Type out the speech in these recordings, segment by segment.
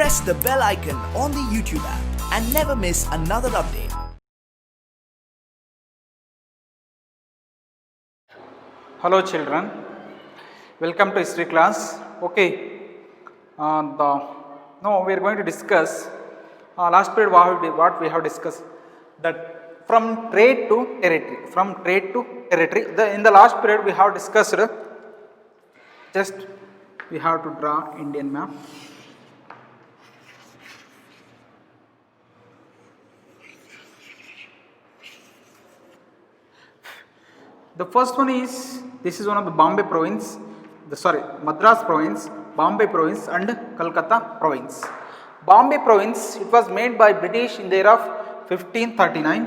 press the bell icon on the YouTube app and never miss another update. Hello children, welcome to history class. Okay, now we are going to discuss last period what we have discussed, that from trade to territory. In the last period we have discussed, just we have to draw Indian map. The first one is, this is one of the Bombay province, Madras province, Bombay province and Calcutta province. Bombay province, it was made by British in the year of 1539.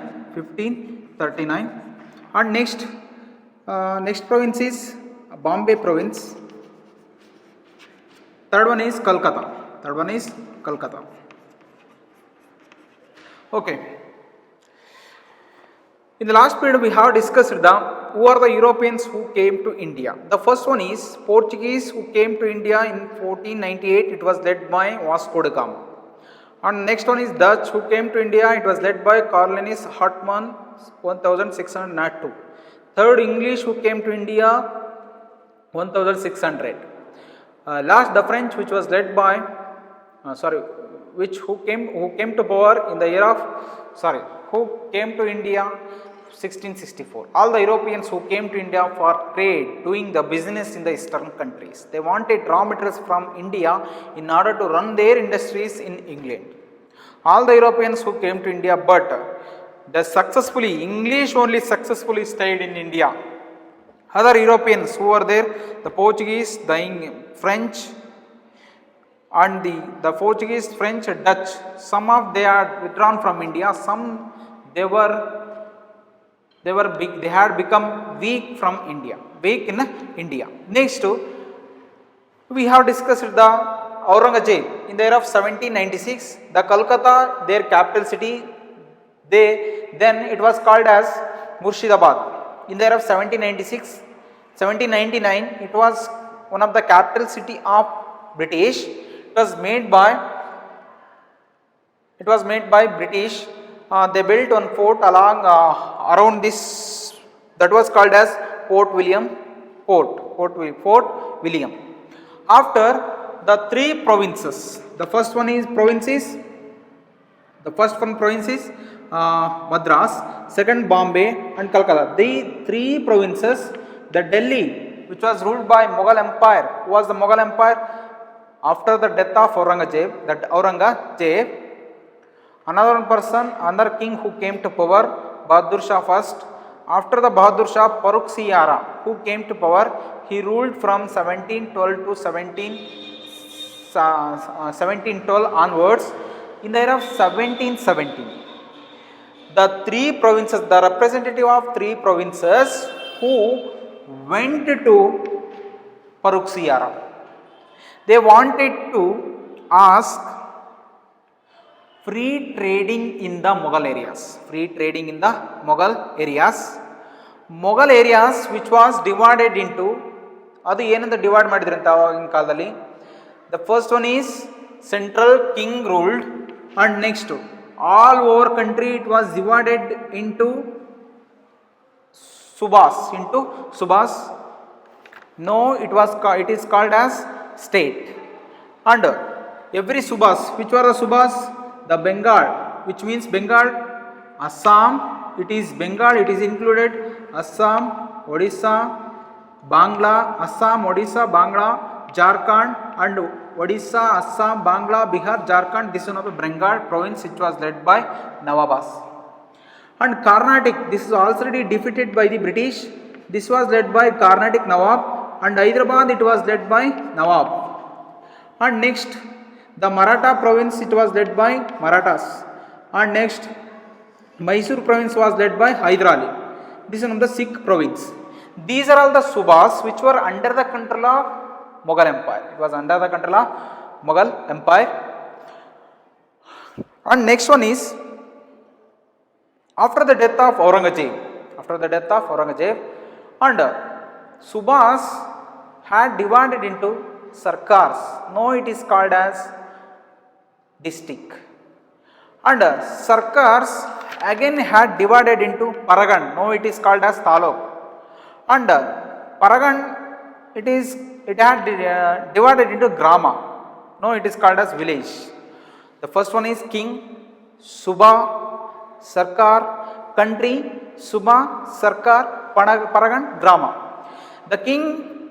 And next province is Bombay province. Third one is Calcutta. Okay. In the last period, we have discussed who are the Europeans who came to India. The first one is Portuguese who came to India in 1498. It was led by Vasco da Gama. And next one is Dutch who came to India. It was led by Cornelis Hartmann, 1602. Third, English who came to India, 1600. Last, the French, which was led by who came to power in the year of who came to India 1664. All the Europeans who came to India for trade, doing the business in the eastern countries. They wanted raw materials from India in order to run their industries in England. All the Europeans who came to India, but English only successfully stayed in India. Other Europeans who were there, the Portuguese, the French, and the Portuguese, French, Dutch, some of they are withdrawn from India, some they had become weak in India. Next, we have discussed the Aurangzeb in the year of 1796. The Calcutta, their capital city, then it was called as Murshidabad. In the year of 1799, it was one of the capital city of British. It was made by British. They built one fort around this, that was called as Fort William. After the three provinces, the first one province is Madras, second Bombay and Calcutta. The three provinces, the Delhi, which was ruled by Mughal Empire. Who was the Mughal Empire? After the death of Aurangzeb, another king who came to power, Bahadur Shah first. After the Bahadur Shah, Farrukh Siyara, who came to power, he ruled from 1712 to 1712 onwards. In the year of 1717, the three provinces, the representative of three provinces who went to Farrukh Siyara, they wanted to ask free trading in the Mughal areas. Which was divided into, the first one is central king ruled, and next all over country it was divided into subas. No, it is called as state. And every subas, which were the subas? The Bengal, which means Bengal, Assam, it is included, Assam, Odisha, Bangla, Jharkhand, and Odisha, Assam, Bangla, Bihar, Jharkhand. This is one of the Bengal province, which was led by Nawabas. And Carnatic, this is already defeated by the British. This was led by Carnatic Nawab, and Hyderabad, it was led by Nawab. And next, the Maratha province, it was led by Marathas. And next, Mysore province was led by Hyder Ali. This is one of the Sikh province. These are all the subas which were under the control of Mughal Empire. It was under the control of Mughal Empire. And next one is, after the death of Aurangzeb, and subas had divided into sarkars. Now it is called as district. And Sarkars again had divided into Paragan. Now it is called as Taluk. And Paragan it had divided into Grama. Now it is called as village. The first one is King, Suba, Sarkar, country, Suba, Sarkar, Paragan, Grama. The king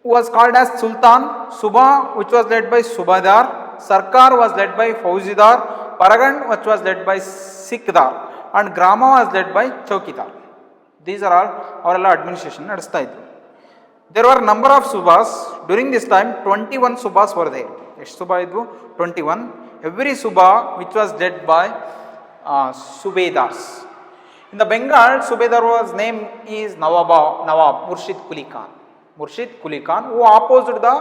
was called as Sultan, Suba which was led by Subadar, Sarkar was led by Fauzidar, Paragan which was led by Sikdar, and Grama was led by Chaukidar. These are all ಅವರೆಲ್ಲ administration ನಡೆಸ್ತಾ ಇದ್ರು. There were number of subas during this time. 21 subas were there. ಎಷ್ಟು ಸುಬಾ ಇದ್ವು? 21. Every suba which was led by subedars. In the Bengal, Subedar was name is Nawab Murshid Quli Khan. Murshid Quli Khan, who opposed the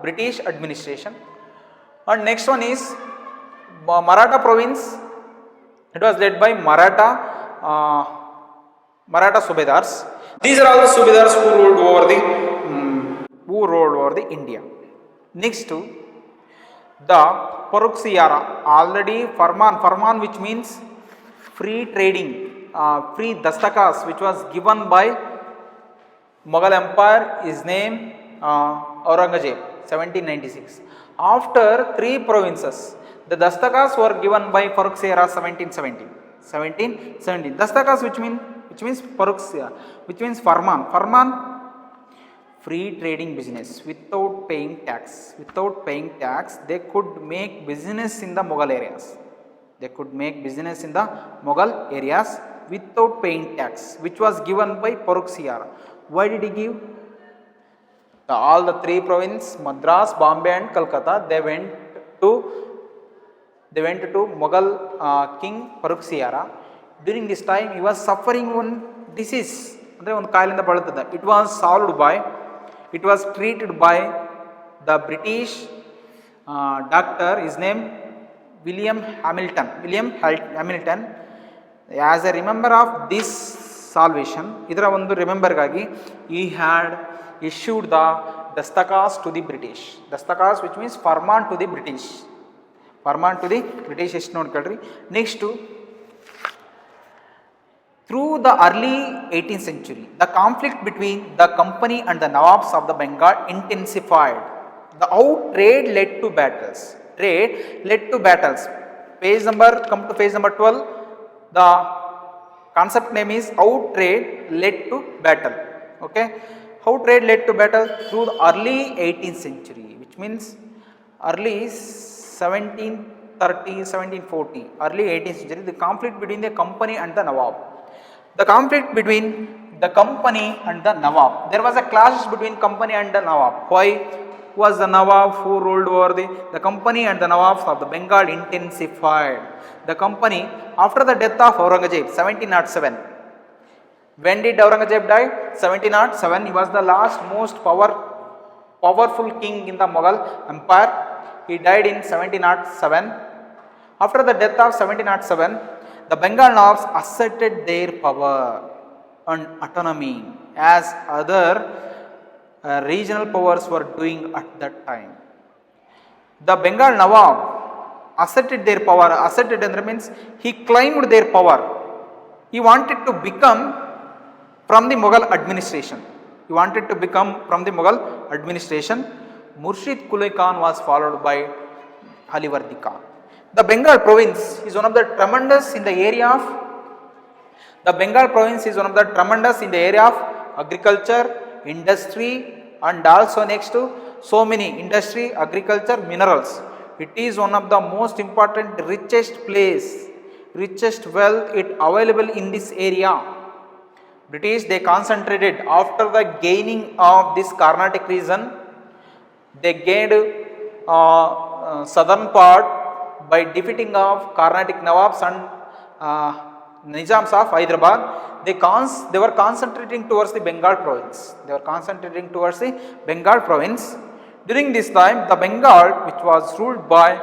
British administration. And next one is Maratha province. It was led by Maratha Subedars. These are all the Subedars who ruled over the India. Next to the Paruksiyara, already Farman which means free trading, free dastakas which was given by Mughal Empire is named Aurangzeb 1796. After 3 provinces, the dastakas were given by Paruksiyara 1717. Dastakas which means Paruksiyara, which means Farman, free trading business without paying tax. Without paying tax, they could make business in the Mughal areas. They could make business in the Mughal areas without paying tax, which was given by Paruksiyara. Why did he give? All the 3 provinces, Madras, Bombay and Calcutta, they went to Mughal king Paruksiyara. During this time, he was suffering one disease. It was solved by, it was treated by the British doctor, his name William Hamilton. As a remember of this salvation, he had issued the dastakas to the British. Dastakas which means Farman to the British. Next to, through the early 18th century, the conflict between the company and the Nawabs of the Bengal intensified. The trade led to battles. Come to page number 12. The concept name is how trade led to battle. Okay, how trade led to battle through the early 18th century, which means early 1730, 1740, early 18th century. The conflict between the company and the Nawab. The conflict between the company and the Nawab. There was a clash between company and the Nawab. Why? Was the Nawab who ruled over the company and the Nawabs of the Bengal intensified. The company, after the death of Aurangzeb 1707. When did Aurangzeb die? 1707. He was the last most powerful king in the Mughal Empire. He died in 1707. After the death of 1707, the Bengal Nawabs asserted their power and autonomy as other regional powers were doing at that time. The Bengal Nawab asserted their power. Asserted means he claimed their power. He wanted to become from the Mughal administration. Murshid Quli Khan was followed by Alivardi Khan. The Bengal province is one of the tremendous in the area of agriculture, industry, and also next to so many industry, agriculture, minerals. It is one of the most important, richest wealth available in this area. British, they concentrated after the gaining of this Carnatic region. They gained southern part by defeating of Carnatic Nawabs and Nizams of Hyderabad. They were concentrating towards the Bengal province. During this time, the Bengal, which was ruled by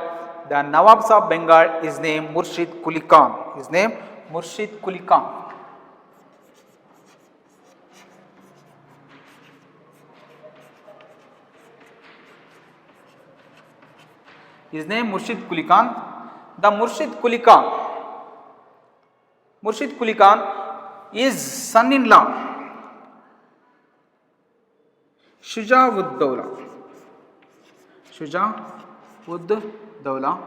the Nawabs of Bengal, is named Murshid Quli Khan. His name Murshid Quli Khan. The Murshid Quli Khan is son-in-law Shuja-ud-Dawla. Shuja-ud-Dawla.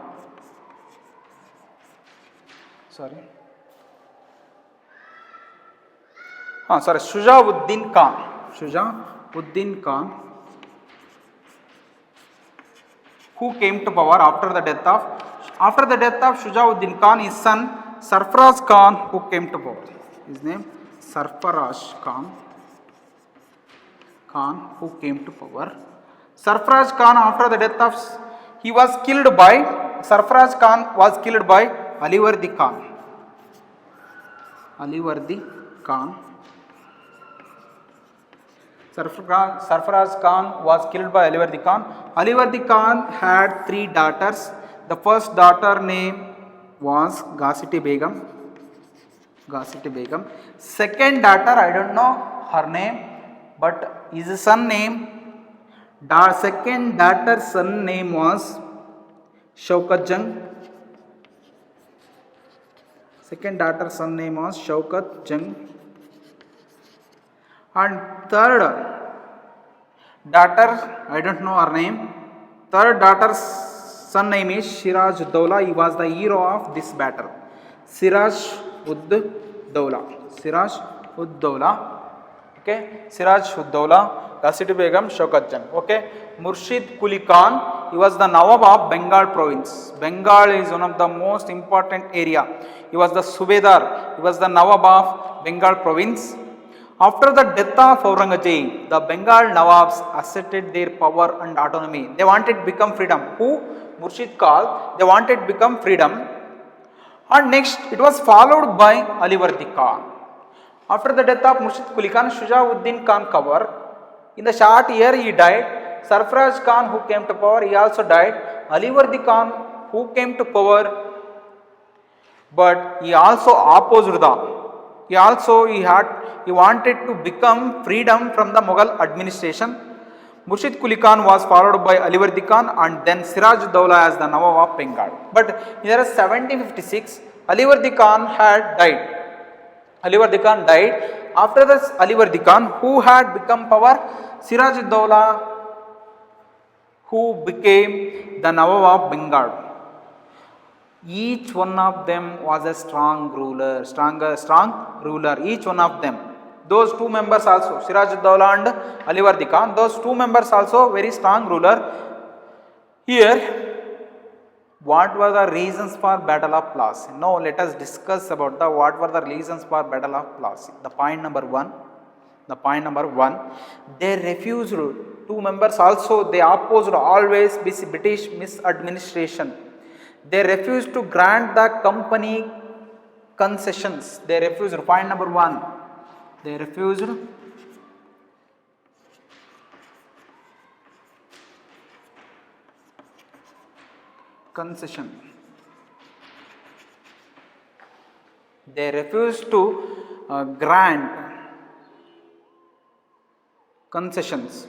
Shuja-ud-Din Khan. Shuja-ud-Din Khan, who came to power after the death of Shuja-ud-Din Khan, his son Sarfaraz Khan, who came to power. His name Sarfaraz Khan, who came to power. Sarfaraz Khan, after the death of, Sarfaraz Khan was killed by Alivardi Khan. Sarfaraz Khan was killed by Alivardi Khan. Alivardi Khan had 3 daughters. The first daughter name was Ghasiti Begum. Second daughter, I don't know her name, but his son name, second daughter's son name was Shaukat Jung. And third daughter, I don't know her name. Third daughter's son name is Siraj-ud-Dawla. He was the hero of this battle. Siraj-ud-Dawla. Okay, Siraj-ud-Dawla, Ghasiti Begum, Shaukat Jung. Okay, Murshid Quli Khan, he was the Nawab of Bengal province. Bengal is one of the most important area. He was the Subedar. He was the Nawab of Bengal province. After the death of Aurangzeb, the Bengal Nawabs asserted their power and autonomy. They wanted to become freedom. Who? Murshid Khan. They wanted to become freedom. And next, it was followed by Alivardi Khan. After the death of Murshid Quli Khan, Shuja-ud-Din Khan cover. In the short year, he died. Sarfaraz Khan, who came to power, he also died. Alivardi Khan, who came to power, but he also opposed the. He wanted to become freedom from the Mughal administration. Murshid Quli Khan was followed by Alivardi Khan and then Siraj-ud-Dawla as the Nawab of Bengal. But in the year 1756, Alivardi Khan died. After this Alivardi Khan, who had become power? Siraj-ud-Dawla, who became the Nawab of Bengal. Each one of them was a strong ruler. Each one of them. Those 2 members also, Siraj-ud-Dawla and Alivardi Khan, those 2 members also very strong ruler. Here, what were the reasons for Battle of Plassey? Now let us discuss about what were the reasons for Battle of Plassey. The point number one, they refused, 2 members also, they opposed always British misadministration. They refused to grant the company concessions. They refused. Point number 1. They refused concession. They refused to grant concessions.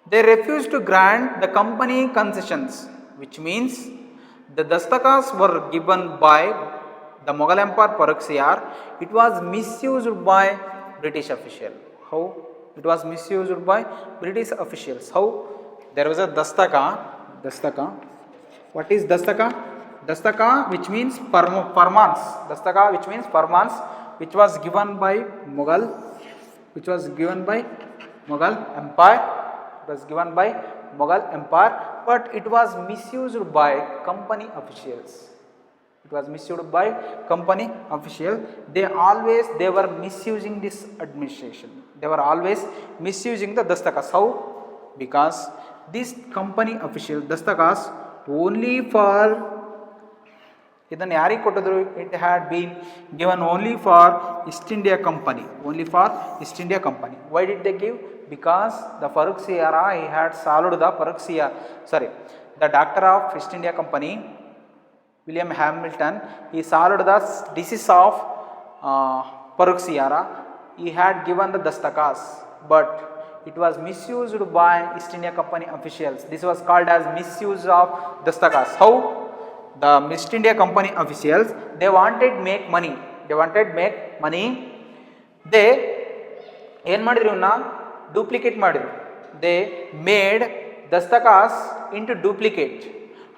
They refused to grant the company concessions, which means the dastakas were given by the Mughal Emperor Farrukh Siyar. It was misused by British officials. How? It was misused by British officials. How? There was a dastaka. What is dastaka? Dastaka, which means farmans. Dastaka, which means farmans, which was given by Mughal Empire, but it was misused by company officials. They were misusing this administration. They were always misusing the dastakas. How? Because this company official dastakas only for it had been given only for East India Company. Why did they give? Because the Farrukh Siyar, he had solved the doctor of East India Company, William Hamilton, he solved the disease of Farrukh Siyar. He had given the dastakas, but it was misused by East India Company officials. This was called as misuse of dastakas. How? The East India Company officials, they wanted make money. They ಏನು ಮಾಡಿದ್ರು ಇವನ್ನ duplicate ಮಾಡಿದ್ರು. They made dastaks into duplicate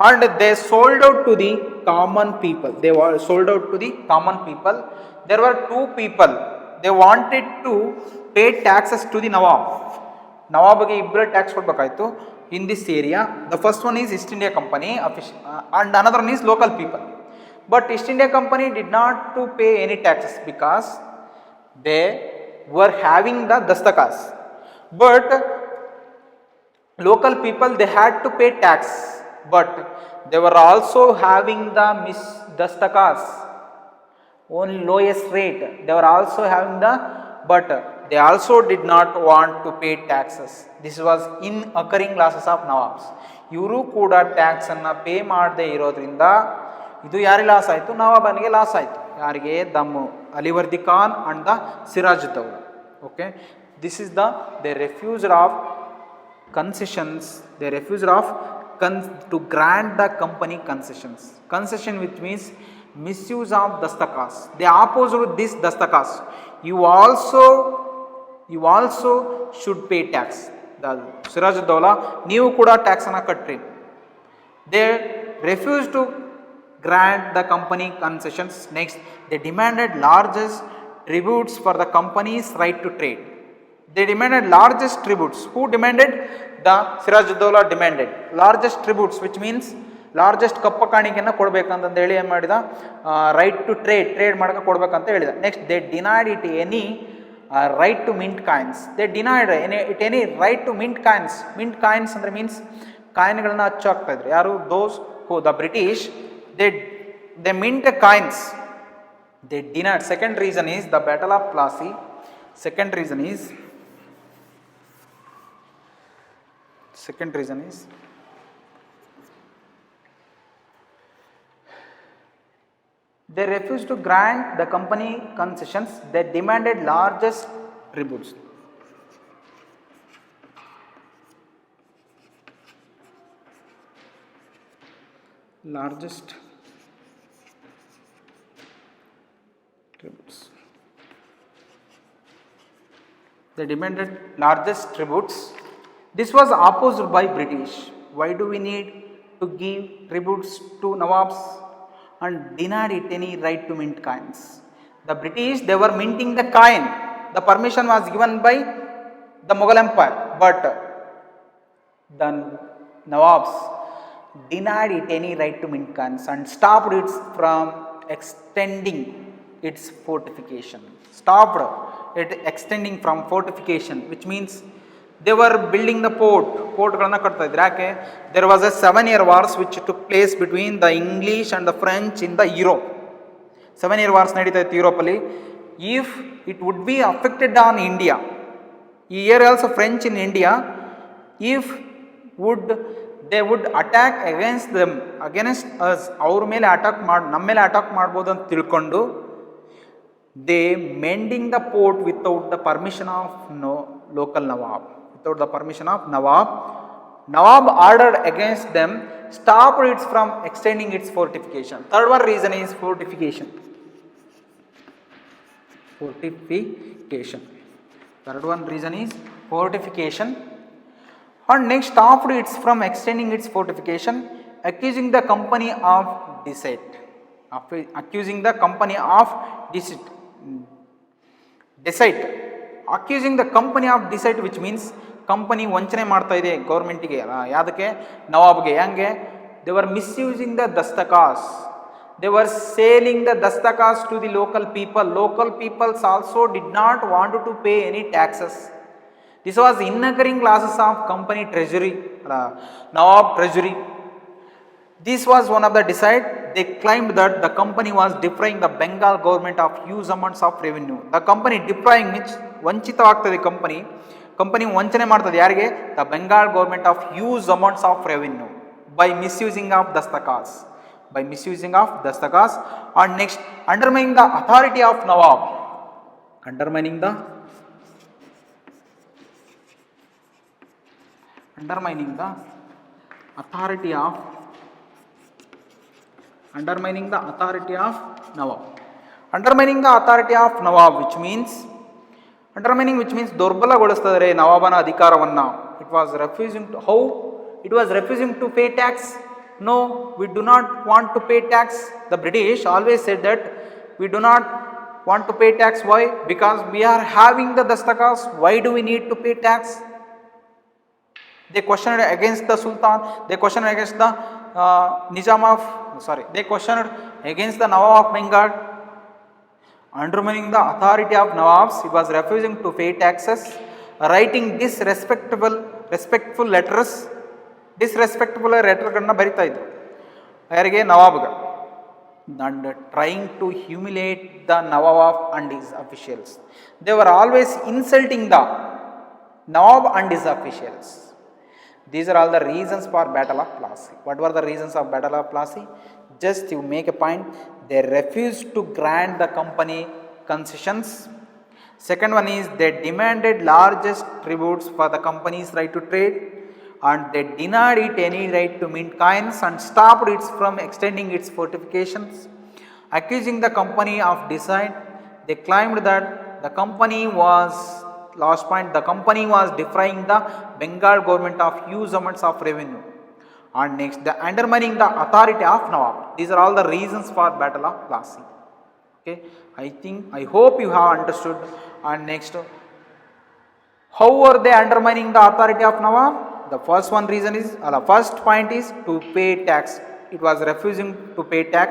and they sold out to the common people. There were two people, they wanted to pay taxes to the Nawabಗೆ ಇಬ್ಬರು tax ಕೊಡಬೇಕಾಯಿತು in this area. The first one is East India Company and another one is local people. But East India Company did not to pay any taxes because they were having the dastakas. But local people, they had to pay tax, but they were also having the dastakas on lowest rate. They were also having but they also did not want to pay taxes. This was in occurring losses of Nawabs. ಇವರು ಕೂಡ tax ಅನ್ನ pay ಮಾಡದೇ ಇರೋದ್ರಿಂದ ಇದು ಯಾರಿಗೆ loss ಆಯಿತು? ನವಾಬನಿಗೆ loss ಆಯಿತು. ಯಾರಿಗೆ? Alivardi Khan and the Siraj Daula. Okay, this is they refused of concessions. They refused to grant the company concessions. Concession, which means misuse of dastakas. They opposed this dastakas. You also should pay tax. The Siraj Dawla, ನೀವು ಕೂಡ tax ಅನ್ನು ಕಟ್ರಿ. They refused to grant the company concessions. Next, they demanded largest tributes for the company's right to trade. They demanded largest tributes. Who demanded? The Siraj Dawla demanded largest tributes, which means largest ಕಪ್ಪ ಕಾಣಿಕೆಯನ್ನು ಕೊಡಬೇಕಂತಂದು ಹೇಳಿ ಏನು ಮಾಡಿದ? Right to trade ಮಾಡೋಕೆ ಕೊಡಬೇಕಂತ ಹೇಳಿದ. Next, they denied it any right to mint coins. They denied any right to mint coins. Mint coins ಅಂದರೆ means ಕಾಯಿನ್ಗಳನ್ನ ಅಚ್ಚು ಹಾಕ್ತಾ ಇದ್ರು. ಯಾರು? Those who the British, they mint coins. They denied. Second reason is the battle of Plassey. Second reason is they refused to grant the company concessions. They demanded largest tributes. They demanded largest tributes. This was opposed by British. Why do we need to give tributes to Nawabs? And denied it any right to mint coins. The British, they were minting the coin. The permission was given by the Mughal Empire, but the Nawabs denied it any right to mint coins and stopped it from extending its fortification. Stopped it extending from fortification, which means they were building the ಪೋರ್ಟ್ಗಳನ್ನು ಕಟ್ತಾ ಇದ್ರು. ಯಾಕೆ? there was a 7-year wars which took place between the English and the French in the Europe. 7-year wars ನಡೀತಾ ಇತ್ತು ಯುರೋಪಲ್ಲಿ. if it would be affected on India, ಈ year also French in India, if they would attack against us, ಅವ್ರ ಮೇಲೆ ನಮ್ಮ ಮೇಲೆ attack ಮಾಡ್ಬೋದು ಅಂತ ತಿಳ್ಕೊಂಡು they mending the port without the permission of local Nawab. Without the permission of Nawab ordered against them, stopped it from extending its fortification. Third one reason is fortification. Third one reason is fortification. And next, stopped it from extending its fortification, accusing the company of deceit. Accusing the company of deceit. Accusing the company of deceit, which means company ವಂಚನೆ ಮಾಡ್ತಾ ಇದೆ ಗೌರ್ಮೆಂಟಿಗೆ. ಯಾವುದಕ್ಕೆ? ನವಾಬ್ಗೆ. ಹೆಂಗೆ? They were misusing the dastaks. They were selling the dastaks to the local people. Local peoples also did not want to pay any taxes. This was incurring losses of company treasury, Nawab treasury. This was one of the decide. They claimed that the company was defraying the Bengal government of huge amounts of revenue. The company defraying means ವಂಚಿತವಾಗ್ತದೆ. Company ವಂಚನೆ ಮಾಡ್ತದೆ. ಯಾರಿಗೆ? The Bengal government of huge amounts of revenue by misusing of dastakas. And next, undermining the authority of Nawab. Undermining the undermining the authority of Nawab. Undermining the authority of Nawab, which means ದುರ್ಬಲಗೊಳಿಸ್ತದೆ ನವಾಬನ ಅಧಿಕಾರವನ್ನು. It was refusing to how it was refusing to pay tax. No, we do not want to pay tax. The British always said that we do not want to pay tax. Why? Because we are having the dastakas. Why do we need to pay tax? They questioned against the Sultan. They questioned against the They questioned against the Nawab of Bengal. Undermining the authority of Nawabs, he was refusing to pay taxes, writing respectful letters. Disrespectful ಲೆಟರ್ಗಳನ್ನ ಬರಿತಾ ಇದ್ರು ಯಾರಿಗೆ? ನವಾಬ್ಗೆ. And trying to humiliate the Nawab and his officials. They were always insulting the Nawab and his officials. These are all the reasons for Battle of Plassey. What were the reasons of Battle of Plassey? Just you make a point. They refused to grant the company concessions. Second one is they demanded largest tributes for the company's right to trade, and they denied it any right to mint coins and stopped it from extending its fortifications. Accusing the company of design, they claimed that the company was defraying the Bengal government of huge amounts of revenue. And next, the undermining the authority of Nawab. These are all the reasons for Battle of Plassey. Okay, I hope you have understood. And next, how were they undermining the authority of Nawab? The first point is to pay tax. It was refusing to pay tax,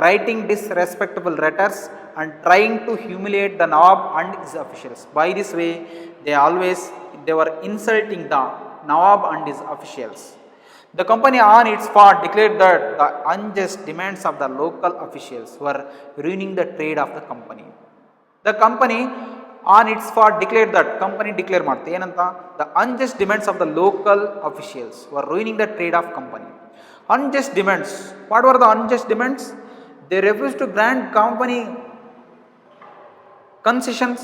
writing disrespectful letters, and trying to humiliate the Nawab and his officials. By this way, they were insulting the Nawab and his officials. The company on its part declared that the unjust demands of the local officials were ruining the trade of the company. The company on its part declared that ಮಾಡುತ್ತೆ ಏನಂತ? The unjust demands of the local officials were ruining the trade of company. Unjust demands. What were the unjust demands? They refused to grant company concessions.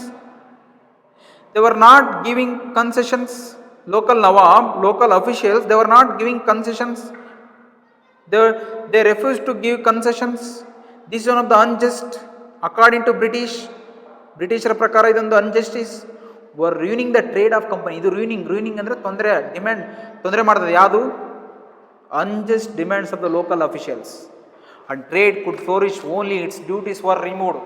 They were not giving concessions. Local Nawab, local officials, they were not giving concessions. They refused to give concessions. This is one of the unjust. According to ಬ್ರಿಟಿಷರ ಪ್ರಕಾರ ಇದೊಂದು injustice. Were ruining the trade of company. ಇದು ruining ಅಂದರೆ ತೊಂದರೆ ಮಾಡ್ತದೆ. ಯಾವುದು? Unjust demands of the local officials. And trade could flourish only its duties were removed.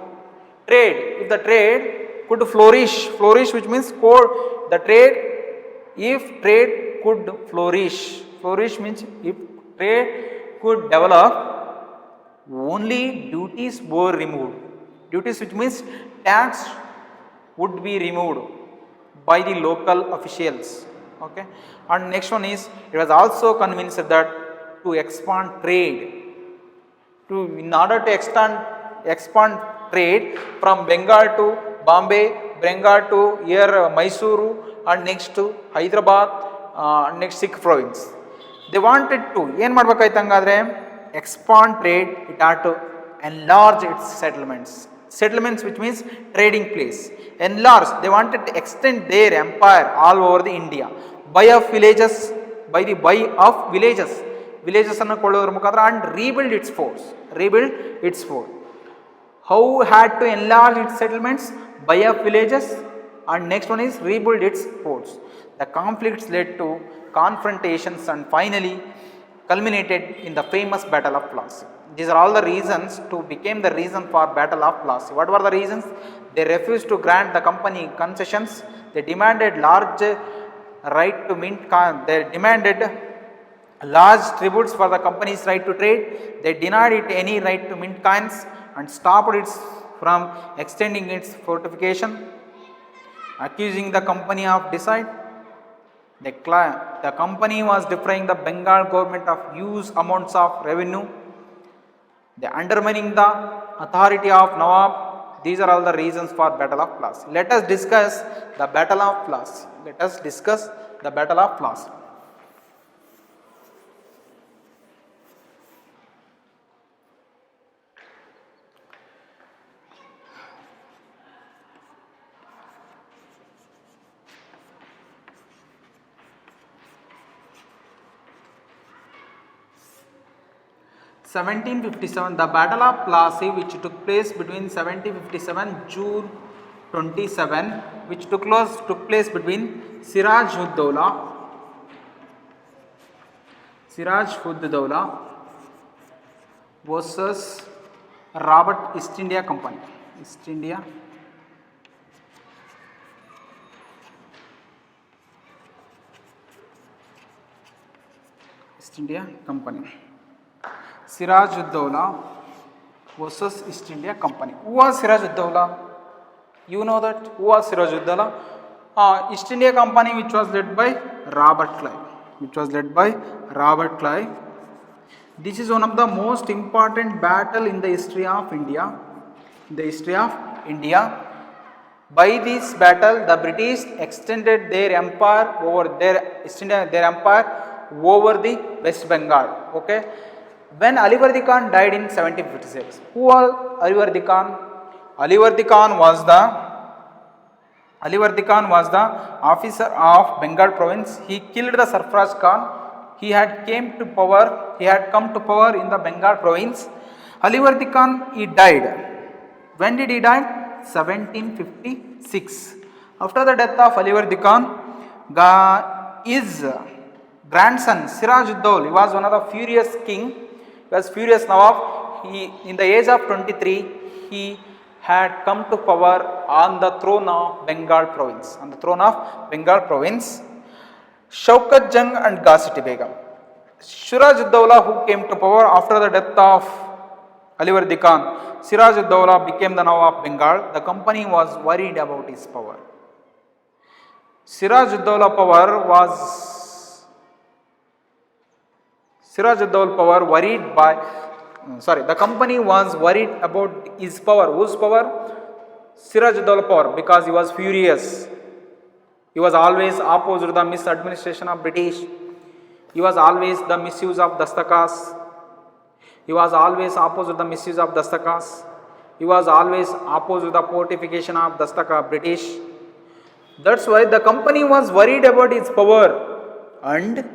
Trade, if the trade could flourish which means if trade could flourish means if trade could develop, only duties were removed. Duties which means tax would be removed by the local officials. Okay, and next one is it was also convinced that to expand trade, in order to expand trade from Bengal to Bombay, Bengal to here Mysuru, and next to Hyderabad, next Sikh province. They wanted to ಏನು ಮಾಡಬೇಕಾಯ್ತು ಹಂಗಾದ್ರೆ? expand trade. It had to enlarge its settlements which means trading place. Enlarge, they wanted to extend their empire all over the India by the buy of villages ಅನ್ನು ಕೊಳ್ಳೋದ್ರ ಮುಖಾಂತರ and rebuild its forts. How had to enlarge its settlements? Buy up villages, and next one is rebuild its forts. The conflicts led to confrontations and finally culminated in the famous Battle of Plassey. These are all the reasons became the reason for Battle of Plassey. What were the reasons? They refused to grant the company concessions. They demanded large tributes for the company's right to trade. They denied it any right to mint coins and stopped it from extending its fortification. Accusing the company of deceit, the company was defraying the Bengal government of huge amounts of revenue. They undermining the authority of Nawab. These are all the reasons for Battle of Plassey. Let us discuss the Battle of Plassey. 1757, the Battle of Plassey, which took place between 1757 June 27, which took place between Siraj-ud-Dowla versus Robert East India Company. East India Company. Siraj-ud-Dowla versus East India Company. Who was Siraj-ud-Dowla? You know that. Who was Siraj-ud-Dowla? East India Company, which was led by Robert Clive. This is one of the most important battle in the history of India. By this battle, the British extended their empire over their the West Bengal. Okay. When Alivardi Khan died in 1756, who was Alivardi Khan? Alivardi Khan was the officer of Bengal province. He killed the Sarfraz Khan. He had come to power in the Bengal province. Alivardi Khan, he died. When did he die? 1756. After the death of Alivardi Khan, his grandson Siraj-ud-Dowla, he was one of the furious king. He was furious Nawab. In the age of 23, he had come to power on the throne of Bengal province. Shaukat Jung and Ghaziti Begum. Siraj-ud-Dowla, who came to power after the death of Alivardi Khan, Siraj-ud-Dowla became the Nawab of Bengal. The company was worried about his power. Siraj-ud-Dowla the company was worried about his power. Whose power? Siraj-ud-Dowla power, because he was furious. He was always opposed to the misadministration of British. He was always the misuse of dastakas. He was always opposed to the misuse of dastakas. He was always opposed to the fortification of dastaka British. That's why the company was worried about its power and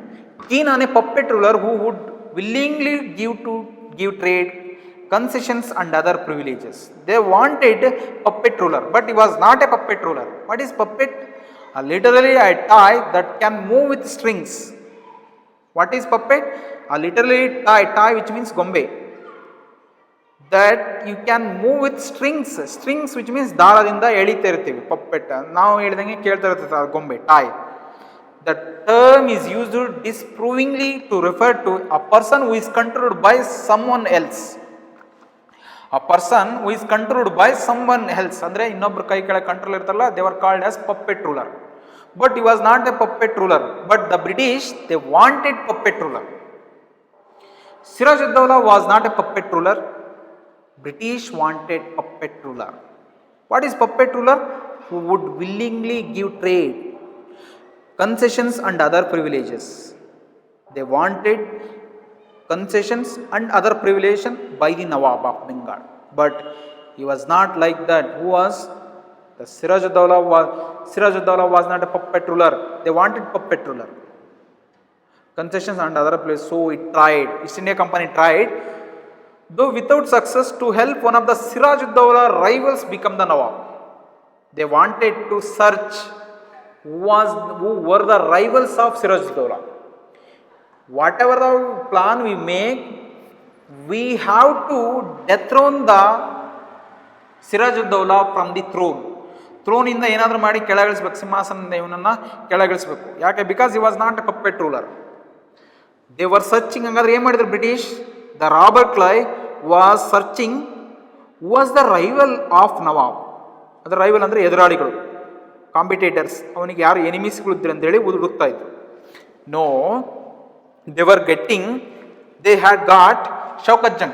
keen on a puppet ruler who would willingly give trade, concessions and other privileges. They wanted a puppet ruler, but he was not a puppet ruler. What is puppet? Literally a tie that can move with strings. What is puppet? Literally tie which means gombe. That you can move with strings which means ದಾರದಿಂದ ಎಳಿತಾ ಇರ್ತೀವಿ puppet. ನಾವು ಹೇಳಿದಂಗೆ ಕೇಳ್ತಾ ಇರ್ತೀವಿ ಗೊಂಬೆ tie. The term is used disapprovingly to refer to a person who is controlled by someone else. ಅಂದ್ರೆ ಇನ್ನೊಬ್ರು ಕೈ ಕೆಳಗೆ ಕಂಟ್ರೋಲ್ ಇರ್ತಾರಲ್ಲ, they were called as puppet ruler. But he was not a puppet ruler. But the British, they wanted puppet ruler. Siraj-ud-Dowla was not a puppet ruler. British wanted puppet ruler. What is puppet ruler? Who would willingly give trade, concessions and other privileges. They wanted concessions and other privileges by the Nawab of Bengal. But he was not like that. Who was? The Siraj-ud-Dowla was not a puppet ruler. They wanted puppet ruler. Concessions and other places. So it tried. East India Company tried, though without success, to help one of the Siraj-ud-Dowla rivals become the Nawab. They wanted to search who were the rivals of Siraj-ud-Dowla. Whatever the plan we make, we have to dethrone the Siraj-ud-Dowla from the throne. Throne ಇಂದ ಏನಾದರೂ ಮಾಡಿ ಕೆಳಗಿಳಿಸಬೇಕು, ಸಿಂಹಾಸನದಿಂದ ಇವನನ್ನ ಕೆಳಗಿಳಿಸಬೇಕು. ಯಾಕೆ? Because he was not a puppet ruler. They were searching. ಹಂಗಾದ್ರೆ ಏನು ಮಾಡಿದ್ರು British? The Robert Clive was searching who was the rival of Nawab. ಅದರ rival ಅಂದರೆ ಎದುರಾಳಿಗಳು, ಕಾಂಪಿಟೇಟರ್ಸ್. ಅವನಿಗೆ ಯಾರು ಎನಿಮೀಸ್ಗಳು ಇದ್ರು ಅಂತೇಳಿ ಹುಡುಕ್ತಾ ಇದ್ರು. No, they had got Shaukat Jung.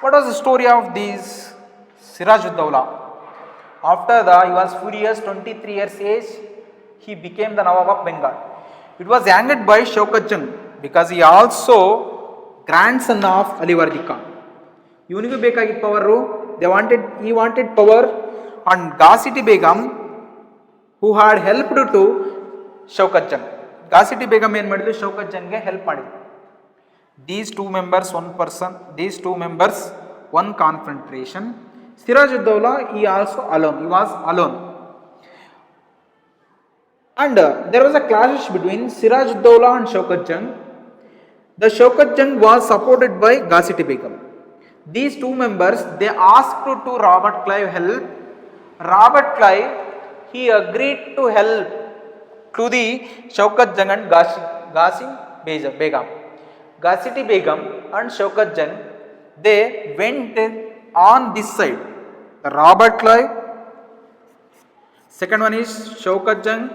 What was the story of these Siraj-ud-Dowla? After he was furious, 23 years age, he became the Nawab of Bengal. It was angered by Shaukat Jung because he also grandson of Alivardi Khan. ಇವನಿಗೂ ಬೇಕಾಗಿದ್ದ power. He wanted power, and Ghaziti Begum, who had helped to Shaukat Jung. Ghaziti Begum ಏನು ಮಾಡಿದ್ರು? Shaukat Jungಗೆ help ಮಾಡಿದ್ರು. These two members, one person, these two members, one confrontation. Siraj-ud-Dawla, he also alone, he was alone. And there was a clash between Siraj-ud-Dawla and Shaukat Jung. The Shaukat Jung was supported by Ghaziti Begum. These two members, they asked to Robert Clive help. Robert Clive, he agreed to help to the Shaukat Jung and Ghasim Begum. Ghaziti Begum and Shaukat Jung, they went on this side. The Robert Clive, second one is Shaukat Jung,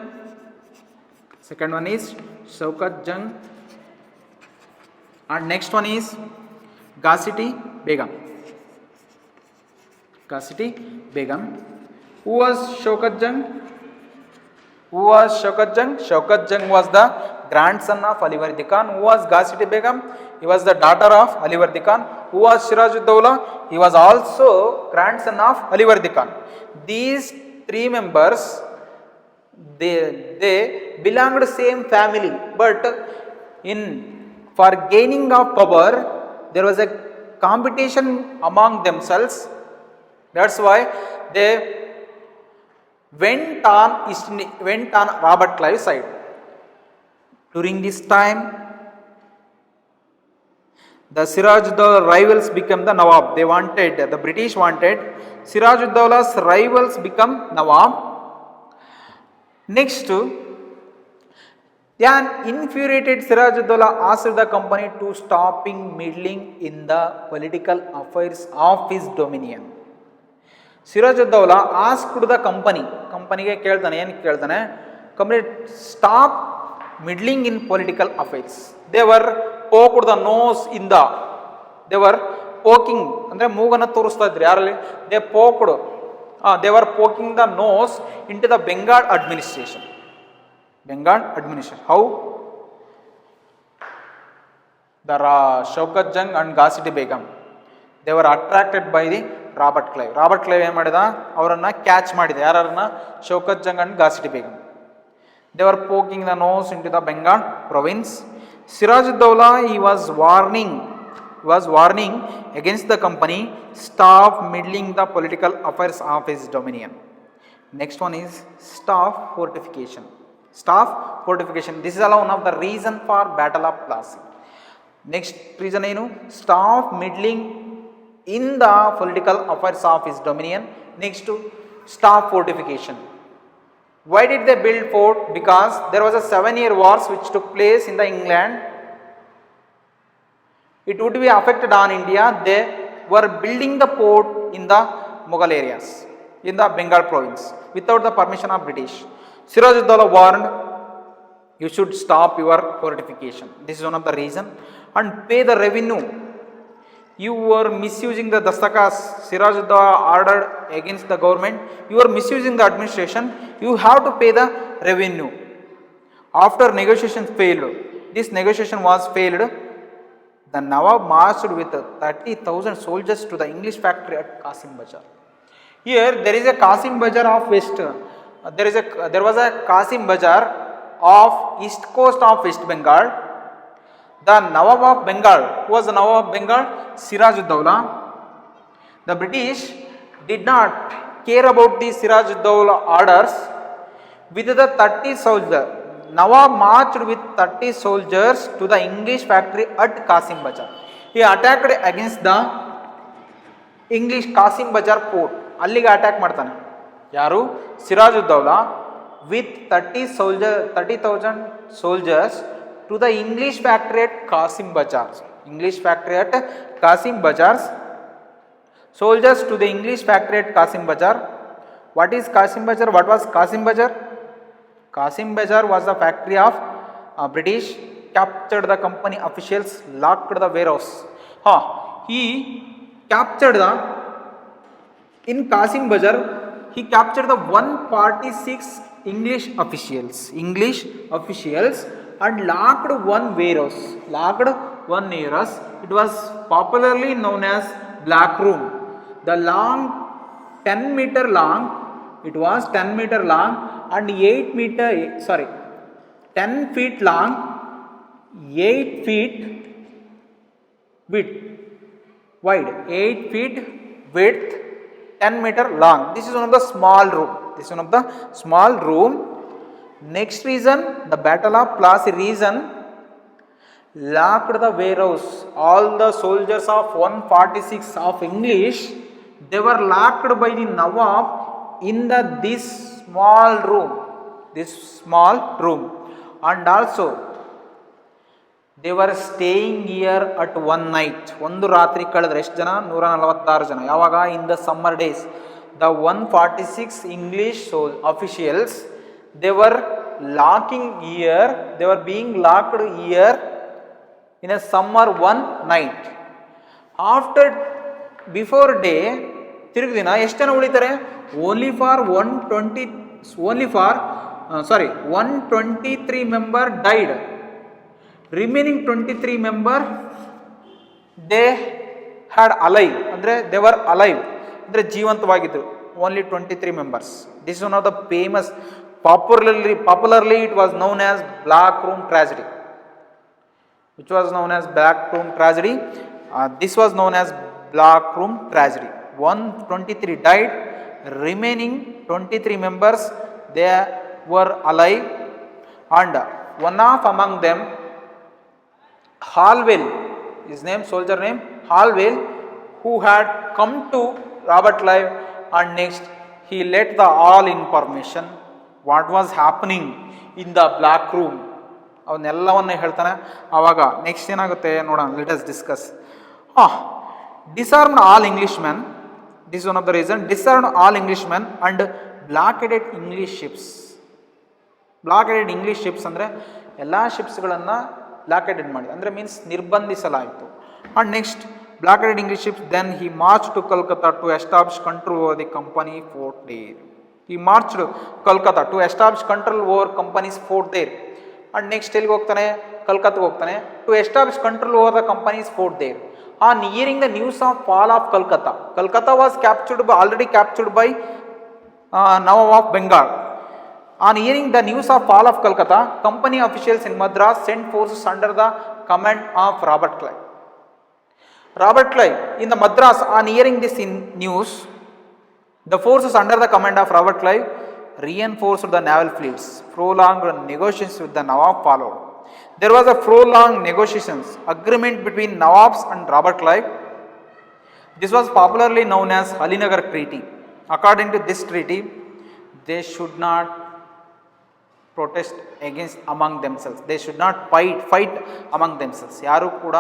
and next one is Ghaziti Begum. Who was Shaukat Jung? Shaukat Jung was the grandson of Alivardi Khan. Who was Ghaziti Begum? He was the daughter of Alivardi Khan. Who was Siraj-ud-Dawla? He was also grandson of Alivardi Khan. These three members, they belonged to same family, but for gaining of power, there was a competition among themselves. That's why they went on Robert Clive's side. During this time, the Siraj-ud-Dawla rivals became the Nawab. The British wanted Siraj-ud-Dawla's rivals become Nawab. Next, an infuriated Siraj-ud-Dawla asked the company to stop meddling in the political affairs of his dominion. Siraj-ud-Dawla asked the company stop meddling in political affairs. They were poked the nose in they were poking, andre moogana ತೋರಿಸ್ತಾ ಇದ್ರು ಯಾರಲ್ಲಿ, they were poking the nose into the Bengal administration. How? The Shaukat Jung and Ghaziti Begum, they were attracted by the Robert Clive. Robert Clive ಏನು ಮಾಡಿದ, ಅವರನ್ನ catch ಮಾಡಿದ, ಯಾರನ್ನ? Shaukat Jung and Ghaziti Begum. They were poking the nose into the Bengal province. Siraj-ud-Dawla, he was warning against the company, stop meddling the political affairs of his dominion. Next one is staff fortification. This is one of the reason for Battle of Plassey. Next reason ಏನು? Stop meddling in the political affairs of his dominion. Next to staff fortification. Why did they build fort? Because there was a 7-year wars which took place in the England. It would be affected on India. They were building the fort in the Mughal areas, in the Bengal province, without the permission of British. Siraj-ud-Dawla warned, you should stop your fortification. This is one of the reason. And pay the revenue. You were misusing the dastakas. Siraj-ud-Dawla ordered against the government. You were misusing the administration. You have to pay the revenue. After negotiations failed, this negotiation was failed. The Nawab marched with 30,000 soldiers to the English factory at Kasim Bazar. Here there is a Kasim Bazar of West. There was a Kasim Bazar of east coast of West Bengal. The Nawab of Bengal, who was the Nawab of Bengal? Siraj-ud-Dawla. The British did not care about the Siraj-ud-Dawla orders. With the 30 soldiers, Nawab marched with 30 soldiers to the English factory at Kasim Bazar. He attacked against the English Kasim Bazar port. Allige attack ಮಾಡ್ತಾನೆ. ಯಾರು? Siraj-ud-Dawla with 30,000 soldiers to the English factory at Kasim Bazar. Soldiers to the English factory at Kasim Bazar. What is Kasim Bazar? What was Kasim Bazar? Kasim Bazar was the factory of British. Captured the company officials, locked the warehouse. He captured in Kasim Bazar, he captured the 146 English officials and locked one warehouse. It was popularly known as Black Room. The long 10 meter long, it was 10 meter long and 10 feet long, 8 feet width, wide, 8 feet width, 10 meter long. This is one of the small room. This is one of the small room. Next reason, the Battle of Plassey reason, locked the warehouse. All the soldiers of 146 of English, they were locked by the Nawab in this small room. This small room. And also, they were staying here at one night. ಒಂದು ರಾತ್ರಿ ಕಳೆದ್ರೆ ಎಷ್ಟು ಜನ? 146 ಜನ. ಯಾವಾಗ? In the summer days. The 146 English officials, they were locking here. They were being locked here in a summer one night. After, before day, ತಿರುಗಿ ದಿನ ಎಷ್ಟು ಜನ ಉಳಿತಾರೆ? Only for 123 member died. Remaining 23 member, they had alive. ಅಂದರೆ they were alive. ಅಂದರೆ ಜೀವಂತವಾಗಿದ್ದರು. Only 23 members. This is one of the famous, popularly it was known as Black Room Tragedy. Which was known as Black Room Tragedy. This was known as Black Room Tragedy. 123 died. Remaining 23 members, they were alive. And one of among them, Halwell, his name, soldier name, Halwell, who had come to Robert Clive, and next he let the all information what was happening in the black room ಅವನ್ನೆಲ್ಲವನ್ನ ಹೇಳ್ತಾನೆ. ಆವಾಗ next ಏನಾಗುತ್ತೆ ನೋಡೋಣ, let us discuss. disarmed all Englishmen, this is one of the reason, disarmed all Englishmen and blockaded English ships. blockaded English ships ಅಂದರೆ ಎಲ್ಲ ಶಿಪ್ಸ್ಗಳನ್ನು blockaded ಮಾಡಿ, ಅಂದರೆ means ನಿರ್ಬಂಧಿಸಲಾಯಿತು. And next blockaded English ships, then he marched to Calcutta to establish control over the company fort there. He marched to Calcutta to establish control over company's fort there. And next ಎಲ್ಲಿಗೆ ಹೋಗ್ತಾನೆ? ಕಲ್ಕತ್ತಾಗೆ ಹೋಗ್ತಾನೆ, to establish control over the company's fort there. On hearing the news of fall of Calcutta, Calcutta was already captured by Nawab of Bengal. On hearing the news of fall of Calcutta, company officials in Madras sent forces under the command of Robert Clive. Robert Clive in the Madras, on hearing this news, the forces under the command of Robert Clive reinforced the naval fleets. Prolonged negotiations with the Nawab followed. There was a prolonged negotiations agreement between Nawabs and Robert Clive. This was popularly known as Alinagar Treaty. According to this treaty, they should not protest against among themselves. They should not fight among themselves. ಯಾರು ಕೂಡ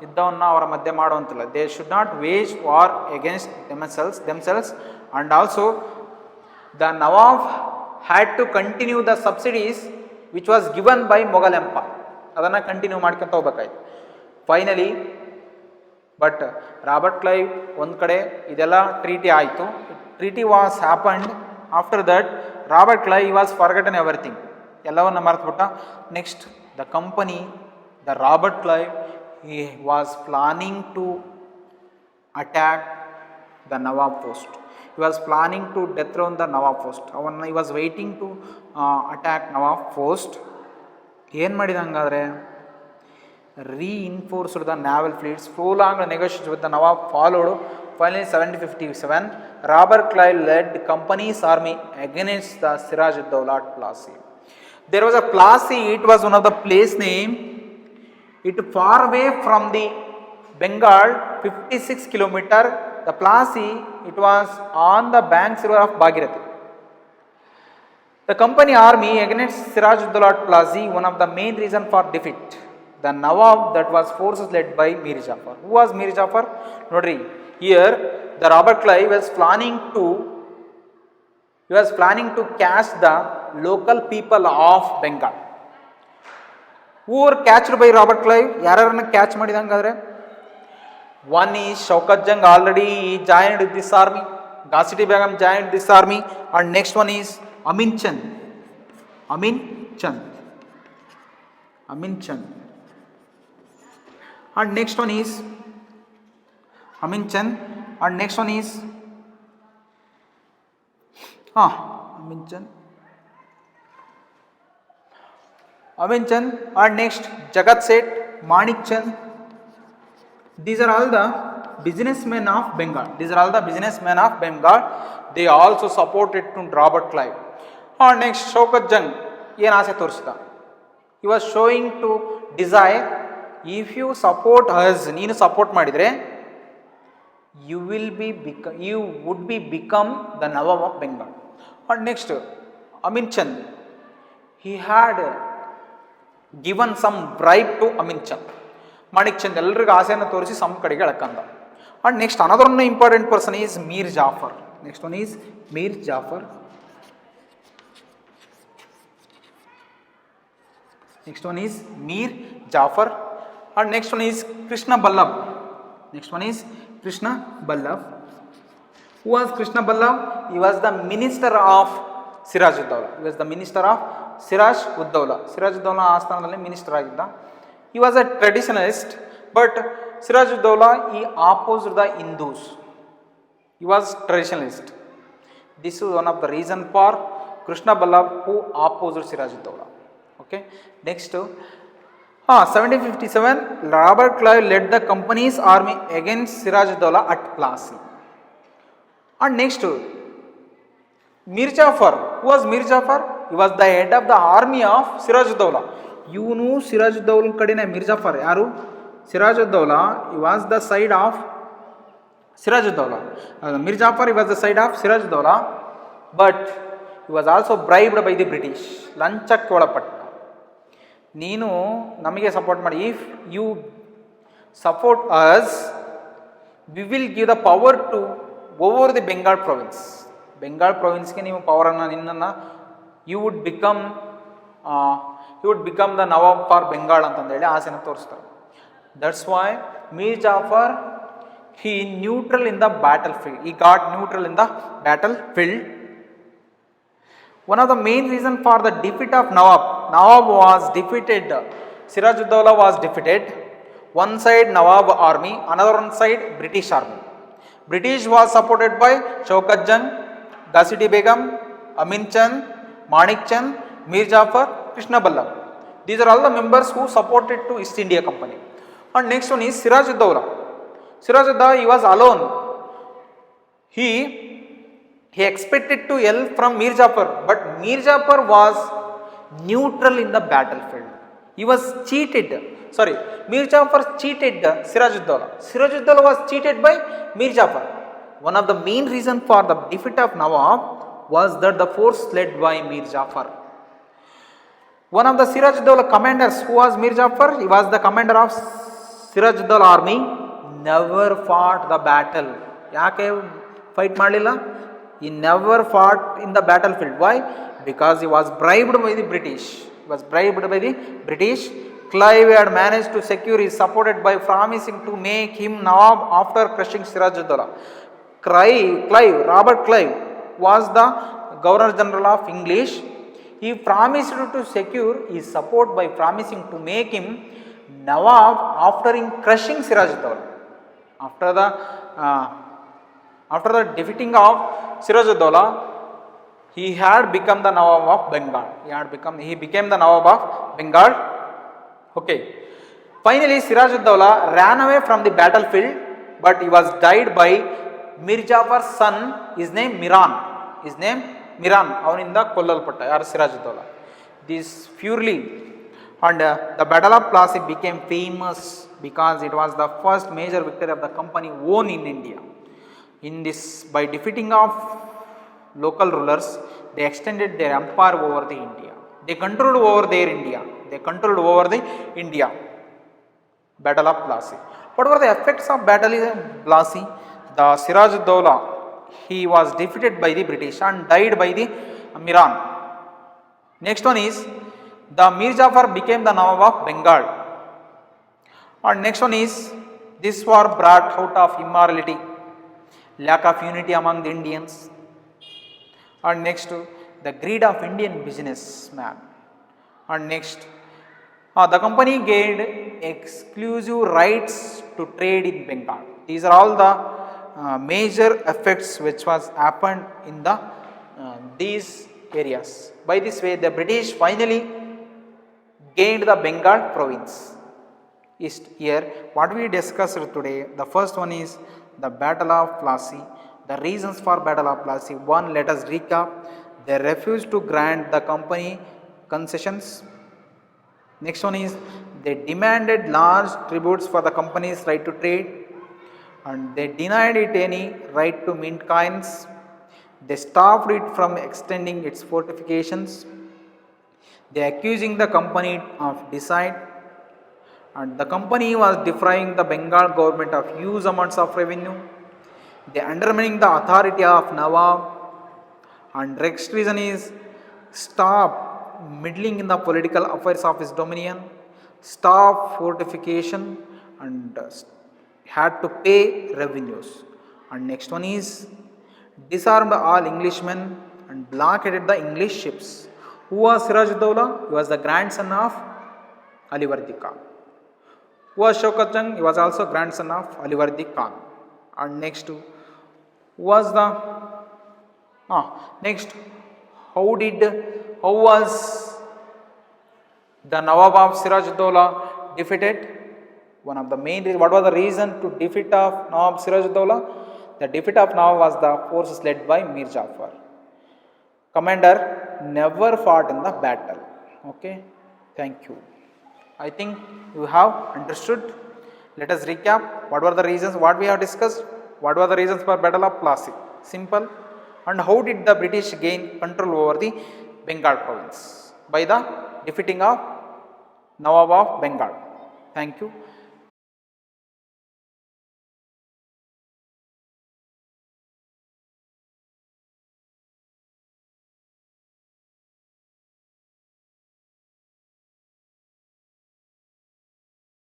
ಯುದ್ಧವನ್ನು ಅವರ ಮಧ್ಯೆ ಮಾಡುವಂತಿಲ್ಲ. They should not wage war against themselves. And also the Nawab had to continue the subsidies which was given by Mughal Empire. ಅದನ್ನು continue ಮಾಡ್ಕೊಂತ ಹೋಗ್ಬೇಕಾಯ್ತು. Finally but Robert Clive ಒಂದು ಕಡೆ ಇದೆಲ್ಲ ಟ್ರೀಟಿ ಆಯಿತು. Treaty was happened. After that Robert Clive was forgotten everything, ಎಲ್ಲವನ್ನು ಮರೆತುಬಿಟ್ಟ. Next the company, the Robert Clive, he was planning to attack the Nawab post. He was planning to dethrone the Nawab post. he was waiting to attack Nawab post. ಏನು ಮಾಡಿದ ಹಂಗಾದರೆ? reinforced the naval fleets. Prolonged negotiations with the Nawab followed. Finally 1757, Robert Clive led the company's army against the Siraj-ud-Dawla at Plassey. There was a Plassey, it was one of the place name. It far away from the Bengal, 56 kilometer. The Plassey, it was on the banks river of Bhagirathi. The company army against Siraj-ud-Dawla at Plassey, one of the main reason for defeat. The Nawab, that was forces led by Mir Jafar. Who was Mir Jafar? Nodri, here the Robert Clive was planning to catch the local people of Bengal. Who were catched by Robert Clive? ಯಾರನ್ನ catch ಮಾಡಿದಂಗಾದ್ರೆ? One is Shaukat Jung, already joined this army. Ghazipati Begum joined this army. And next one is Amin Chand. And next one is Amin Chand. And next one is Amin Chand. And next Jagat Seth, Manik Chand. These are all the businessmen of Bengal. These are all the businessmen of Bengal. They also supported to Robert Clive. Next, Shaukat Jung. ಏನು ಆಸೆ ತೋರಿಸಿದ? He was showing to desire, if you support us, ನೀನು support ಮಾಡಿದರೆ you would be become the Nawab of Bengal. And next, Amin Chand. He had given some bribe to Amin Chand. Manik Chand ಎಲ್ಲರಿಗೂ ಆಸೆಯನ್ನು ತೋರಿಸಿ some ಕಡೆಗೆ ಎಳ್ಕಂದ. And next, another one important person is Mir Jafar. Next one is Mir Jafar. Next one is Mir Jafar. And next one is Krishna Ballabh. Next one is Krishna Ballabh. Who was Krishna Ballabh? He was the minister of Siraj-ud-Dawla. He was the minister of Siraj-ud-Dawla. Siraj-ud-Dawla ಆಸ್ಥಾನದಲ್ಲಿ minister ಆಗಿದ್ದ. He was a traditionalist, but Siraj-ud-Dawla, he opposed the Hindus. He was traditionalist. This is one of the reason for Krishna Ballabh who opposed Siraj-ud-Dawla. Okay. Next, 1757, Robert Clive led the company's army against Siraj-ud-Dawla at Plassey. And next, Mir Jafar. Who was Mir Jafar? He was the head of the army of Siraj-ud-Dawla. ಇವನು ಸಿರಾಜ್-ಉದ್-ದೌಲಾ ಕಡೆನೇ ಮಿರ್ ಜಾಫರ್. ಯಾರು? ಸಿರಾಜ್-ಉದ್-ದೌಲಾ. he was the side of Siraj-ud-Dawla. Mir Jafar, he was the side of Siraj-ud-Dawla, but he was also bribed by the British. ಲಂಚಕ್ಕೆ ಒಳಪಟ್ಟ. ನೀನು ನಮಗೆ support ಮಾಡಿ, if you support us we will give the power to over the Bengal province. Bengal ಪ್ರೊವಿನ್ಸ್ಗೆ ನೀವು ಪವರನ್ನು, ನಿನ್ನನ್ನು you would become the nawab for Bengal ಅಂತಂದೇಳಿ ಆಸೆನ ತೋರಿಸ್ತಾರೆ. That's why Mir Jafar he neutral in the battlefield. He got neutral in the battlefield. One of the main reason for the defeat of Nawab was defeated. Siraj-ud-Dawla was defeated. One side Nawab army, another one side British army. British was supported by Shaukat Jung, Ghazipati Begum, Amin Chand, Manik Chand, Mir Jafar, Krishna Ballabh. These are all the members who supported to East India Company. And next one is Siraj-ud-Dawla. Siraj-ud-Dawla, he was alone. He expected to help from Mir Jafar, but Mir Jafar was neutral in the battlefield. He was cheated. Sorry, Mir Jafar cheated Siraj-ud-Dawla. Siraj-ud-Dawla was cheated by Mir Jafar. One of the main reason for the defeat of Nawab was that the force led by Mir Jafar. One of the Siraj-ud-Dawla commanders, who was Mir Jafar, he was the commander of Siraj-ud-Dawla army, never fought the battle. ಯಾಕೆ fight ಮಾಡಲಿಲ್ಲ? He never fought in the battlefield. Why? Because he was bribed by the British. He was bribed by the British. Clive had managed to secure his support by promising to make him Nawab after crushing Siraj-ud-Dawla. Robert Clive was the Governor General of English. He promised to secure his support by promising to make him Nawab after crushing Siraj-ud-Dawla. After the defeating of Siraj-ud-Dawla, he had become the Nawab of Bengal. He became the Nawab of Bengal. Okay. Finally, Siraj-ud-Dawla ran away from the battlefield, but he was died by Mir Jafar's son. His name Miran. ಅವನಿಂದ ಕೊಲ್ಲಲ್ಪಟ್ಟ. ಯಾರು? Siraj-ud-Dawla. This purely, and the Battle of Plassey became famous because it was the first major victory of the company won in India. In this, by defeating of local rulers, they extended their empire over the India. They controlled over their India. Battle of Plassey. What were the effects of Battle of Plassey? The Siraj-ud-Dawla, he was defeated by the British and died by the Miran. Next one is the Mir Jafar became the Nawab of Bengal. And next one is, this war brought out of immorality, lack of unity among the Indians. And next, the greed of Indian businessman. And next, the company gained exclusive rights to trade in Bengal. These are all the major effects which was happened in the these areas. By this way, the British finally gained the Bengal province. East. Here, what we discussed today, the first one is the Battle of Plassey. The reasons for Battle of Plassey. One, let us recap. They refused to grant the company concessions. Next one is they demanded large tributes for the company's right to trade, and they denied it any right to mint coins. They stopped it from extending its fortifications. They accusing the company of deceit, and the company was defrauding the Bengal government of huge amounts of revenue. They undermining the authority of Nawab, and next reason is stop meddling in the political affairs of his dominion, stop fortification, and had to pay revenues. And next one is disarmed all Englishmen and blockaded the English ships. Who was Siraj-ud-Dowla? He was the grandson of Alivardi Khan. Who was Shaukat Jung? He was also grandson of Alivardi Khan. And next who was the next how was the Nawab of Siraj-ud-Dowla defeated? One of the main reasons, what was the reason to defeat of Nawab Siraj-ud-Dowla? The defeat of Nawab was the forces led by Mir Jafar. Commander never fought in the battle. Okay, thank you. I think you have understood. Let us recap. What were the reasons? What we have discussed? What were the reasons for Battle of Plassey? Simple. And how did the British gain control over the Bengal province? By the defeating of Nawab of Bengal. Thank you.